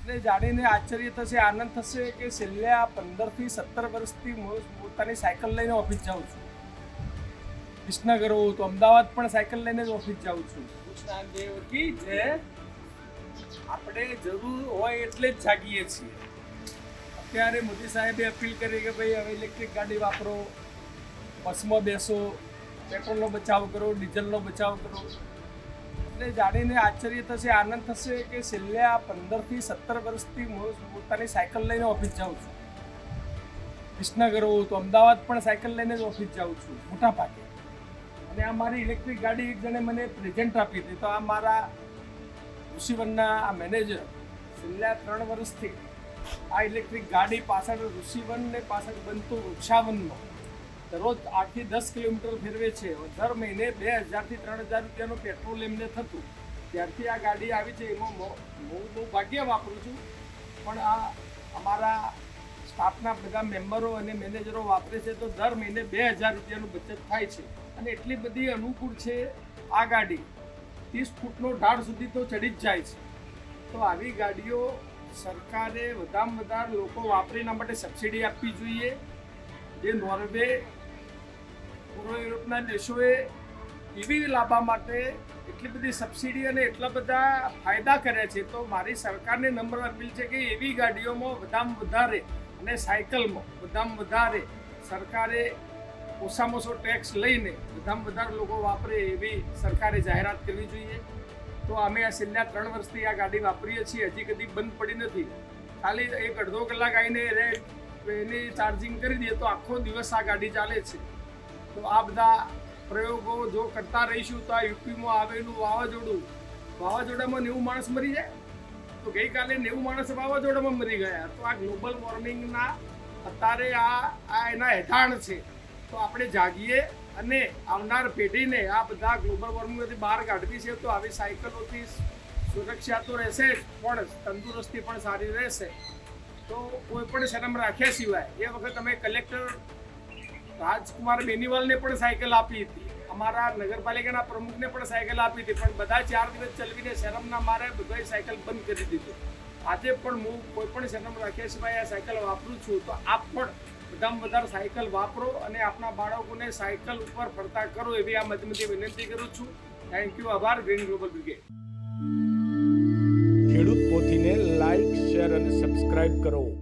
એટલે જાણીને આશ્ચર્ય થશે, આનંદ થશે કે છેલ્લા 15 થી 17 વર્ષથી પોતાની સાયકલ લઈને ઓફિસ જાઉં છું. વિસનગર હોઉં તો અમદાવાદ પણ સાયકલ લઈને જ ઓફિસ જાઉં છું. કૃષ્ણાદેવથી જે આપણે જરૂર હોય એટલે જ જાગીએ છીએ. અત્યારે મોદી સાહેબે અપીલ કરી કે ભાઈ હવે ઇલેક્ટ્રિક ગાડી વાપરો, બસમાં બેસો, પેટ્રોલનો બચાવ કરો, ડીઝલનો બચાવ કરો. એટલે જાણીને આશ્ચર્ય થશે, આનંદ થશે કે છેલ્લા 15 થી 17 વર્ષથી પોતાની સાયકલ લઈને ઓફિસ જાઉં છું. વિસનગર હોઉં તો અમદાવાદ પણ સાયકલ લઈને જ ઓફિસ જાઉં છું મોટા ભાગે. અને આ મારી ઇલેક્ટ્રિક ગાડી એક જણે મને પ્રેઝન્ટ આપી હતી. તો આ મારા ઋષિવનના આ મેનેજર છેલ્લા 3 વર્ષથી આ ઇલેક્ટ્રિક ગાડી પાછળ ઋષિવનને પાછળ બનતું વૃક્ષાવનમાં દરરોજ 8 થી 10 કિલોમીટર ફેરવે છે. દર મહિને 2000 થી 3000 રૂપિયાનું પેટ્રોલ એમને થતું. ત્યારથી આ ગાડી આવી છે. એમાં હું બહુ ભાગ્ય વાપરું છું, પણ આ અમારા સ્ટાફના બધા મેમ્બરો અને મેનેજરો વાપરે છે તો દર મહિને 2000 રૂપિયાનું બચત થાય છે. અને એટલી બધી અનુકૂળ છે આ ગાડી, 30 ફૂટનો ઢાળ સુધી તો ચડી જ જાય છે. તો આવી ગાડીઓ સરકારે વધારેમાં વધારે લોકો વાપરે એના માટે સબસિડી આપવી જોઈએ. જે નોર્વે, પૂર્વ યુરોપના દેશોએ એવી લાવવા માટે એટલી બધી સબસિડી અને એટલા બધા ફાયદા કર્યા છે. તો મારી સરકારને નમ્ર અપીલ છે કે એવી ગાડીઓમાં વધારેમાં વધારે અને સાયકલમાં વધારેમાં વધારે સરકારે ઓછામાં ઓછો ટેક્સ લઈને વધારેમાં વધારે લોકો વાપરે એવી સરકારે જાહેરાત કરવી જોઈએ. તો અમે આ છેલ્લા 3 વર્ષથી આ ગાડી વાપરીએ છીએ, હજી કદી બંધ પડી નથી. ખાલી 1-1.5 કલાક આવીને એની ચાર્જિંગ કરી દઈએ તો આખો દિવસ આ ગાડી ચાલે છે. તો આ બધા પ્રયોગો જો કરતા રહીશું તો આ યુપીમાં આવેલું વાવાઝોડામાં 90 માણસ મરી જાય. તો ગઈકાલે 90 માણસ વાવાઝોડામાં મરી ગયા. તો આ ગ્લોબલ વોર્મિંગના અત્યારે આ એના હેઠાણ છે. તો આપણે જાગીએ અને આવનાર પેઢીને આ બધા ગ્લોબલ વોર્મિંગમાંથી બહાર કાઢવી છે. તો આવી સાયકલોથી સુરક્ષા તો રહેશે જ, પણ તંદુરસ્તી પણ સારી રહેશે. તો કોઈ પણ શરમ રાખ્યા સિવાય એ વખત અમે કલેક્ટર રાજકુમાર બેનીવાલને પણ સાયકલ આપી હતી, અમારા નગરપાલિકાના પ્રમુખને પણ સાયકલ આપી હતી, પણ બધા 4 દિવસ ચલાવીને શરમના મારે બધાએ સાયકલ બંધ કરી દીધી. આજે પણ હું કોઈ પણ શરમ રાખ્યા સિવાય આ સાયકલ વાપરું છું. તો આપ પણ વધારેમાં વધારે સાયકલ વાપરો અને આપણા બાળકોને સાયકલ ઉપર ફરતા કરો એવી આ માધ્યમથી વિનંતી કરું છું. Thank you. આભાર. Green global brigade. ખેડૂત પોથીને લાઈક, શેર અને સબસ્ક્રાઇબ કરો.